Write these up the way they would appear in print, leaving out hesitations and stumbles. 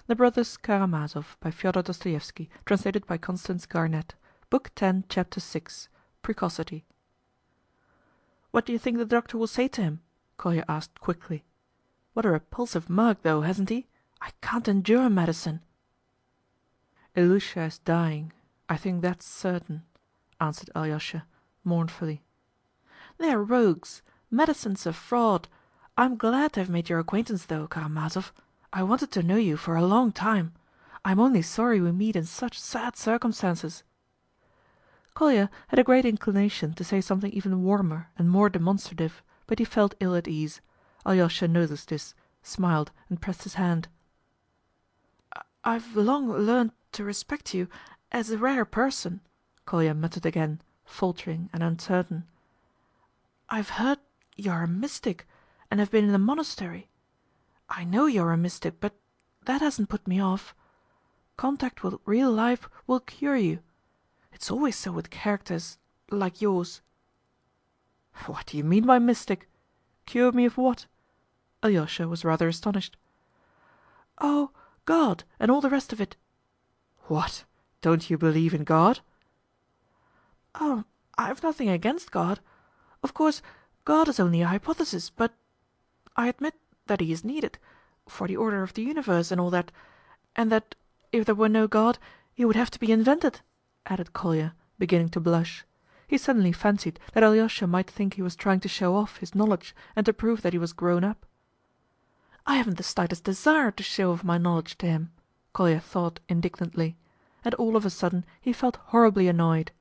The Brothers Karamazov by Fyodor Dostoevsky, translated by Constance Garnett. Book 10, Chapter 6. Precocity. "What do you think the doctor will say to him?" Kolya asked quickly. "What a repulsive mug, though, hasn't he? I can't endure medicine." "Ilusha is dying, I think that's certain," answered Alyosha, mournfully. "They're rogues. Medicine's a fraud. I'm glad to have made your acquaintance, though, Karamazov. I wanted to know you for a long time. I'm only sorry we meet in such sad circumstances." Kolya had a great inclination to say something even warmer and more demonstrative, but he felt ill at ease. Alyosha noticed this, smiled, and pressed his hand. "I've long learned to respect you as a rare person," Kolya muttered again, faltering and uncertain. "I've heard you're a mystic, and have been in a monastery. I know you're a mystic, but that hasn't put me off. Contact with real life will cure you. It's always so with characters like yours." "What do you mean by mystic? Cure me of what?" Alyosha was rather astonished. "Oh, God and all the rest of it." "What? Don't you believe in God?" "Oh, I've nothing against God. Of course, God is only a hypothesis, but I admit that he is needed for the order of the universe and all that, and that if there were no God he would have to be invented," added Kolya, beginning to blush. He suddenly fancied that Alyosha might think he was trying to show off his knowledge and to prove that he was grown up. "I haven't the slightest desire to show off my knowledge to him," Kolya thought indignantly, and all of a sudden he felt horribly annoyed.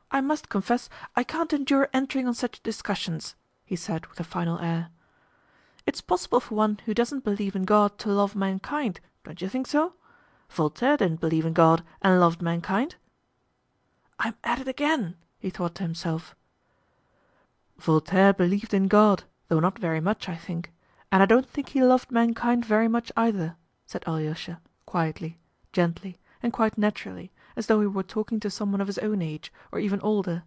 "I must confess I can't endure entering on such discussions," he said with a final air. "It's possible for one who doesn't believe in God to love mankind, don't you think so? Voltaire didn't believe in God and loved mankind." "I'm at it again," he thought to himself. "Voltaire believed in God, though not very much, I think, and I don't think he loved mankind very much either," said Alyosha, quietly, gently, and quite naturally, as though he were talking to someone of his own age, or even older.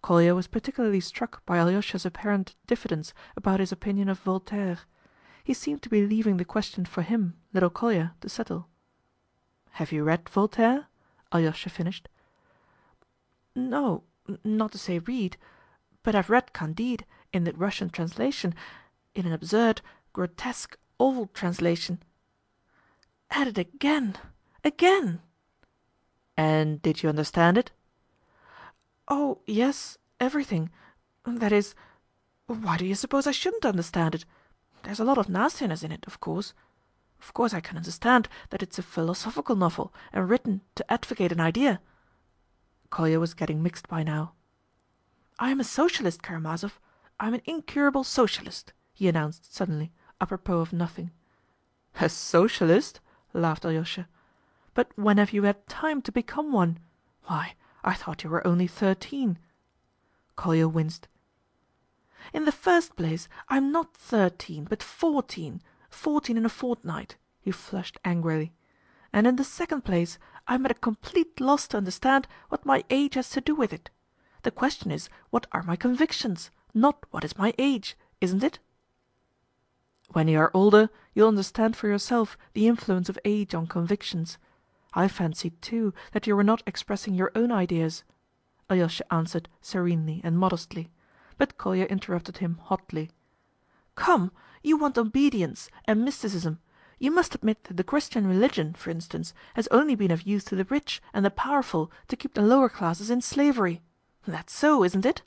Kolya was particularly struck by Alyosha's apparent diffidence about his opinion of Voltaire. He seemed to be leaving the question for him, little Kolya, to settle. "Have you read Voltaire?" Alyosha finished. "No, not to say read, but I've read Candide in the Russian translation, in an absurd, grotesque, old translation." "At it again, again!" "And did you understand it?" "Oh, yes, everything. That is, why do you suppose I shouldn't understand it? There's a lot of nastiness in it, of course. Of course I can understand that it's a philosophical novel and written to advocate an idea." Kolya was getting mixed by now. "I am a socialist, Karamazov. I am an incurable socialist," he announced suddenly, apropos of nothing. "A socialist?" laughed Alyosha. "But when have you had time to become one? Why, I thought you were only 13." Kolya winced. "In the first place, I'm not 13, but 14, 14 in a fortnight," he flushed angrily. "And in the second place, I'm at a complete loss to understand what my age has to do with it. The question is what are my convictions, not what is my age, isn't it?" "When you are older you'll understand for yourself the influence of age on convictions. I fancied too that you were not expressing your own ideas," Alyosha answered serenely and modestly, but Kolya interrupted him hotly. "Come, you want obedience and mysticism. You must admit that the Christian religion, for instance, has only been of use to the rich and the powerful to keep the lower classes in slavery. That's so, isn't it?"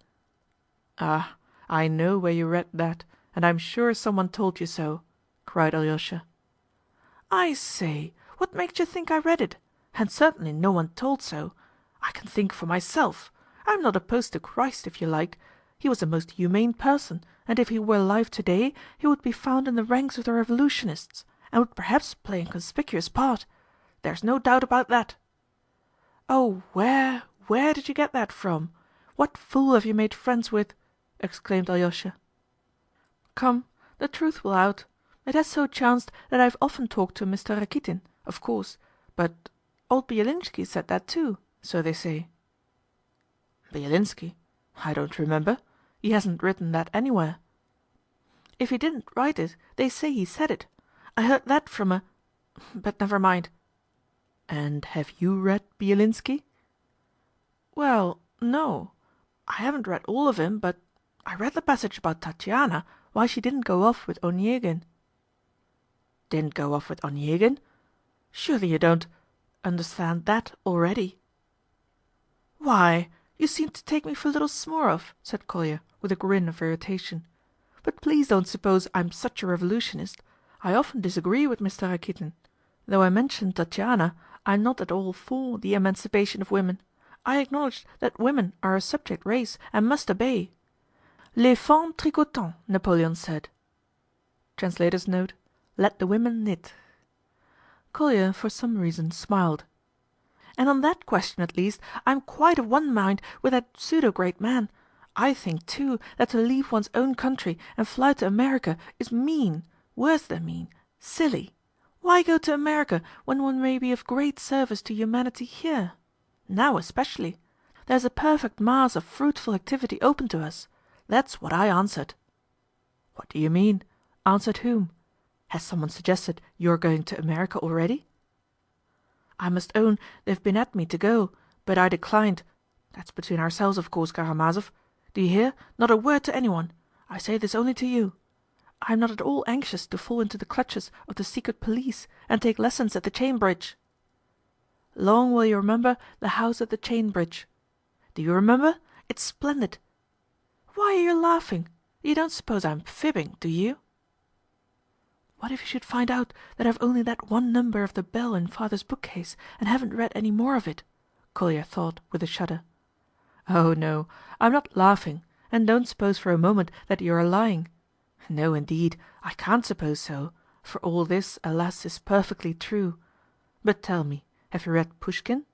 "Ah, I know where you read that, and I'm sure someone told you so," cried Alyosha. "I say, what makes you think I read it? And certainly no one told so. I can think for myself. I'm not opposed to Christ, if you like. He was a most humane person, and if he were alive today he would be found in the ranks of the revolutionists, and would perhaps play a conspicuous part. There's no doubt about that." "Oh, where did you get that from? What fool have you made friends with?" exclaimed Alyosha. "Come, the truth will out. It has so chanced that I have often talked to Mr. Rakitin, of course, but old Bielinski said that too, so they say." "Bielinski? I don't remember. He hasn't written that anywhere." "If he didn't write it, they say he said it. I heard that from a... But never mind." "And have you read Bielinski?" "Well, no. I haven't read all of him, but I read the passage about Tatiana, why she didn't go off with Onyegin." "Didn't go off with Onyegin? Surely you don't understand that already?" "Why, you seem to take me for little Smurov," said Kolya, with a grin of irritation. "But please don't suppose I'm such a revolutionist. I often disagree with Mr. Rakitin. Though I mentioned Tatiana, I'm not at all for the emancipation of women. I acknowledge that women are a subject race and must obey. Les femmes tricotant, Napoleon said. Translator's note: let the women knit." Kolya for some reason smiled. "And on that question at least I'm quite of one mind with that pseudo-great man. I think too that to leave one's own country and fly to America is mean, worse than mean, silly. Why go to America when one may be of great service to humanity here? Now especially. There's a perfect mass of fruitful activity open to us. That's what I answered." "What do you mean? Answered whom? Has someone suggested you are going to America already?" "I must own they've been at me to go, but I declined. That's between ourselves, of course, Karamazov. Do you hear? Not a word to anyone. I say this only to you. I am not at all anxious to fall into the clutches of the secret police and take lessons at the chain bridge. Long will you remember the house at the chain bridge. Do you remember? It's splendid. Why are you laughing? You don't suppose I'm fibbing, do you? What if you should find out that I've only that one number of the Bell in father's bookcase and haven't read any more of it?" Kolya thought with a shudder. "Oh no, I'm not laughing, and don't suppose for a moment that you are lying. No, indeed, I can't suppose so, for all this, alas, is perfectly true. But tell me, have you read Pushkin?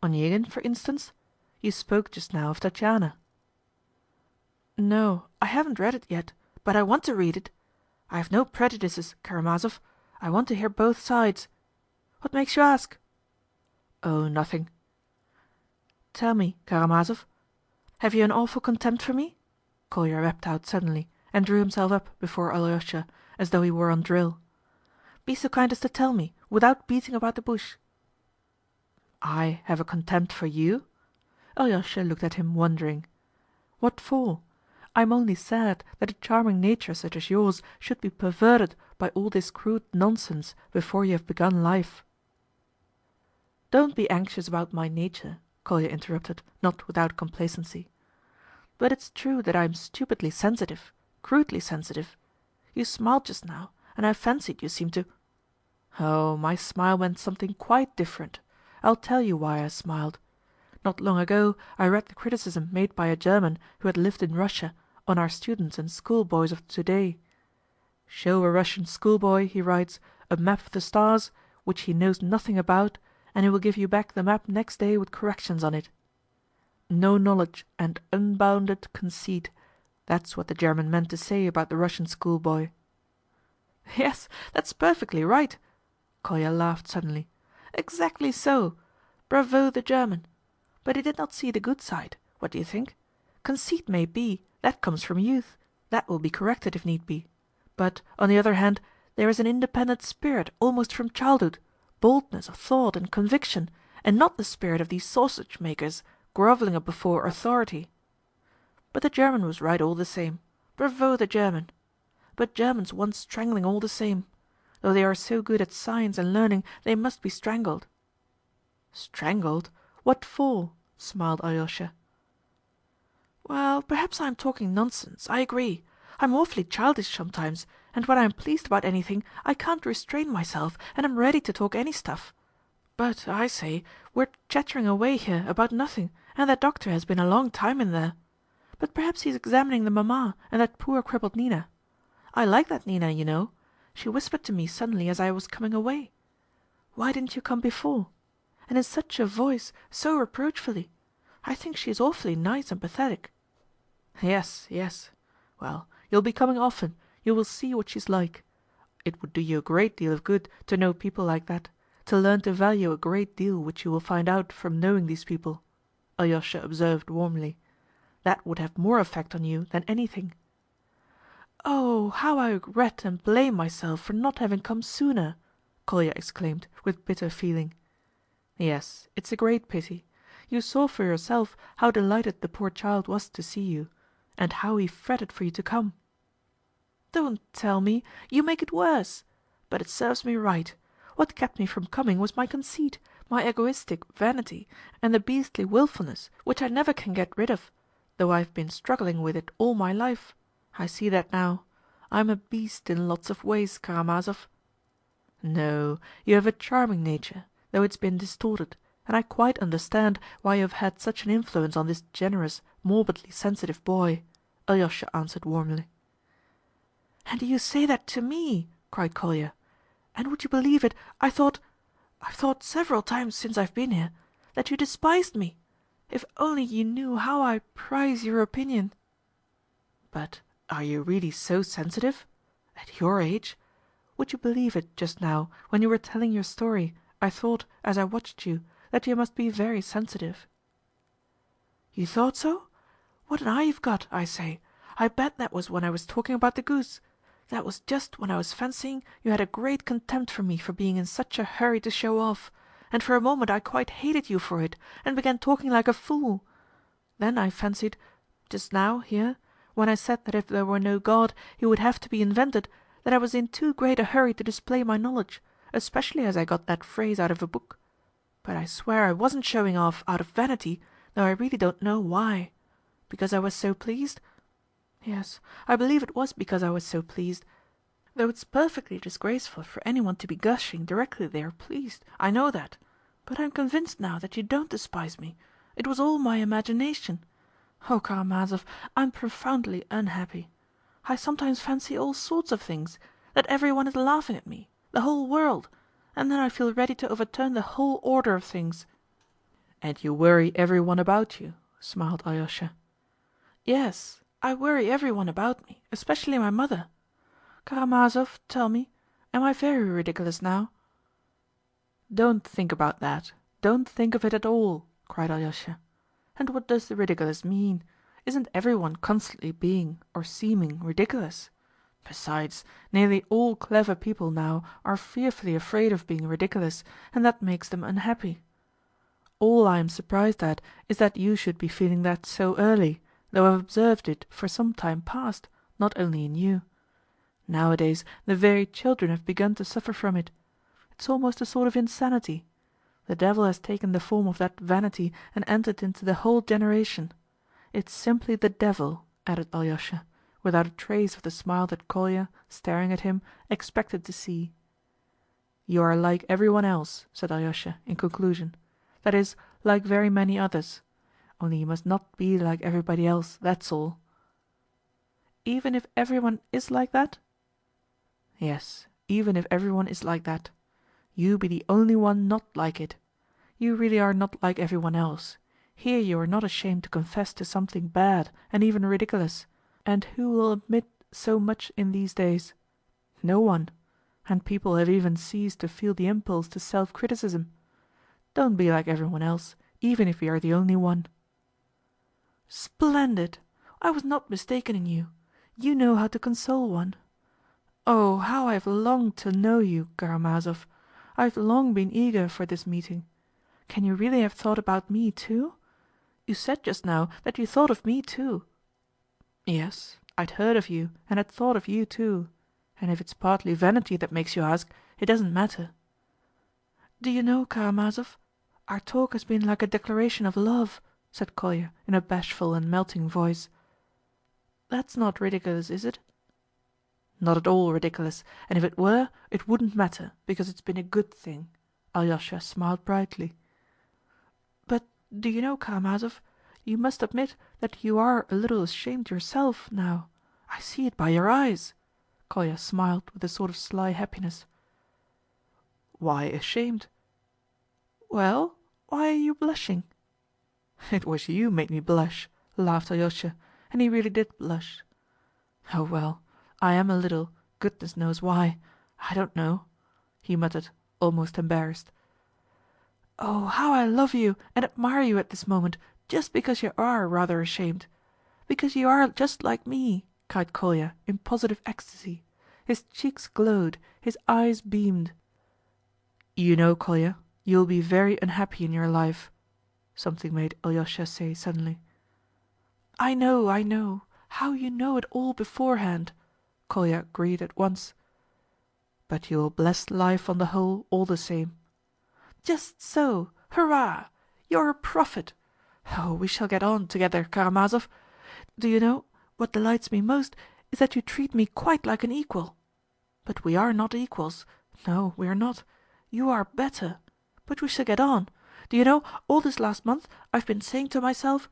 Onyegin, for instance? You spoke just now of Tatiana." No, I haven't read it yet, but I want to read it. I have no prejudices, Karamazov. I want to hear both sides. What makes you ask?" "Oh, nothing." "Tell me, Karamazov, have you an awful contempt for me?" Kolya rapped out suddenly, and drew himself up before Alyosha, as though he were on drill. "Be so kind as to tell me, without beating about the bush." "I have a contempt for you?" Alyosha looked at him wondering. "What for? I'm only sad that a charming nature such as yours should be perverted by all this crude nonsense before you have begun life." "Don't be anxious about my nature," Kolya interrupted, not without complacency. "But it's true that I am stupidly sensitive, crudely sensitive. You smiled just now, and I fancied you seemed to..." "Oh, my smile meant something quite different. I'll tell you why I smiled. Not long ago I read the criticism made by a German who had lived in Russia on our students and schoolboys of today. 'Show a Russian schoolboy,' he writes, 'a map of the stars, which he knows nothing about, and he will give you back the map next day with corrections on it. No knowledge and unbounded conceit,' that's what the German meant to say about the Russian schoolboy." "Yes, that's perfectly right." Kolya laughed suddenly. "Exactly so. Bravo the German! But he did not see the good side. What do you think? Conceit may be, that comes from youth. That will be corrected if need be. But, on the other hand, there is an independent spirit almost from childhood, boldness of thought and conviction, and not the spirit of these sausage makers, grovelling before authority. But the German was right all the same. Bravo the German! But Germans want strangling all the same. Though they are so good at science and learning, they must be strangled." "Strangled? What for?" smiled Alyosha. "Well, perhaps I am talking nonsense, I agree. I'm awfully childish sometimes, and when I am pleased about anything I can't restrain myself and am ready to talk any stuff. But, I say, we're chattering away here about nothing, and that doctor has been a long time in there. But perhaps he's examining the mamma and that poor crippled Nina. I like that Nina, you know. She whispered to me suddenly as I was coming away, 'Why didn't you come before?' And in such a voice, so reproachfully. I think she is awfully nice and pathetic." "Yes, yes. Well, you'll be coming often, you will see what she's like. It would do you a great deal of good to know people like that, to learn to value a great deal which you will find out from knowing these people," Alyosha observed warmly. "That would have more effect on you than anything." "Oh, how I regret and blame myself for not having come sooner!" Kolya exclaimed, with bitter feeling. Yes, it's a great pity. You saw for yourself how delighted the poor child was to see you, and how he fretted for you to come. Don't tell me! You make it worse! But it serves me right. What kept me from coming was my conceit, my egoistic vanity, and the beastly willfulness which I never can get rid of, though I've been struggling with it all my life. I see that now. I'm a beast in lots of ways, Karamazov. No, you have a charming nature, though it's been distorted, and I quite understand why you have had such an influence on this generous, morbidly sensitive boy," Alyosha answered warmly. "And you say that to me!" cried Kolya. "And would you believe it, I've thought several times since I've been here, that you despised me. If only you knew how I prize your opinion!" "But are you really so sensitive? At your age? Would you believe it, just now, when you were telling your story, I thought, as I watched you, that you must be very sensitive." "You thought so? What an eye you've got, I say! I bet that was when I was talking about the goose. That was just when I was fancying you had a great contempt for me for being in such a hurry to show off, and for a moment I quite hated you for it, and began talking like a fool. Then I fancied, just now, here, when I said that if there were no God he would have to be invented, that I was in too great a hurry to display my knowledge, especially as I got that phrase out of a book. But I swear I wasn't showing off out of vanity, though I really don't know why. Because I was so pleased? Yes, I believe it was because I was so pleased. Though it's perfectly disgraceful for anyone to be gushing directly they are pleased, I know that. But I'm convinced now that you don't despise me. It was all my imagination. Oh, Karamazov, I'm profoundly unhappy. I sometimes fancy all sorts of things, that everyone is laughing at me, the whole world, and then I feel ready to overturn the whole order of things." "And you worry everyone about you," smiled Alyosha. "Yes, I worry everyone about me, especially my mother. Karamazov, tell me, am I very ridiculous now?" "Don't think about that. Don't think of it at all," cried Alyosha. "And what does the ridiculous mean? Isn't everyone constantly being or seeming ridiculous? Besides, nearly all clever people now are fearfully afraid of being ridiculous, and that makes them unhappy. All I am surprised at is that you should be feeling that so early, though I've observed it for some time past, not only in you. Nowadays the very children have begun to suffer from it. It's almost a sort of insanity. The devil has taken the form of that vanity and entered into the whole generation. It's simply the devil," added Alyosha, without a trace of the smile that Kolya, staring at him, expected to see. "You are like everyone else," said Alyosha in conclusion. "That is, like very many others. Only you must not be like everybody else, that's all." "Even if everyone is like that?" "Yes, even if everyone is like that. You be the only one not like it. You really are not like everyone else. Here you are not ashamed to confess to something bad and even ridiculous, and who will admit so much in these days? No one. And people have even ceased to feel the impulse to self-criticism. Don't be like everyone else, even if you are the only one." "Splendid! I was not mistaken in you. You know how to console one. Oh, how I have longed to know you, Karamazov! I have long been eager for this meeting. Can you really have thought about me too? You said just now that you thought of me too." "Yes, I'd heard of you and had thought of you too. And if it's partly vanity that makes you ask, it doesn't matter." "Do you know, Karamazov, our talk has been like a declaration of love," said Kolya in a bashful and melting voice. "That's not ridiculous, is it?" "Not at all ridiculous, and if it were, it wouldn't matter, because it's been a good thing." Alyosha smiled brightly. "But do you know, Karamazov, you must admit that you are a little ashamed yourself now. I see it by your eyes." Kolya smiled with a sort of sly happiness. "Why ashamed?" "Well, why are you blushing?" "It was you made me blush," laughed Alyosha, and he really did blush. "Oh well, I am a little, goodness knows why. I don't know," he muttered, almost embarrassed. "Oh, how I love you and admire you at this moment, just because you are rather ashamed. Because you are just like me," cried Kolya in positive ecstasy. His cheeks glowed, his eyes beamed. You know, Kolya, you will be very unhappy in your life," something made Alyosha say suddenly. I know. How you know it all beforehand," Kolya agreed at once. "But you will bless life on the whole all the same." "Just so! Hurrah! You're a prophet! Oh, we shall get on together, Karamazov. Do you know, what delights me most is that you treat me quite like an equal. But we are not equals. No, we are not. You are better. But we shall get on. Do you know, all this last month I've been saying to myself,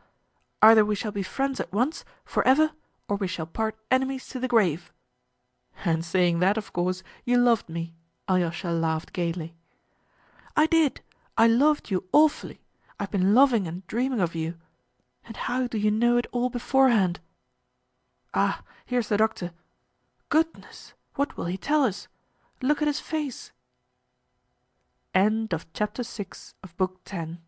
'Either we shall be friends at once, forever, or we shall part enemies to the grave.'" "And saying that, of course, you loved me," Alyosha laughed gaily. "I did. I loved you awfully. I've been loving and dreaming of you. And how do you know it all beforehand? Ah, here's the doctor. Goodness, what will he tell us? Look at his face." End of chapter 6 of book 10.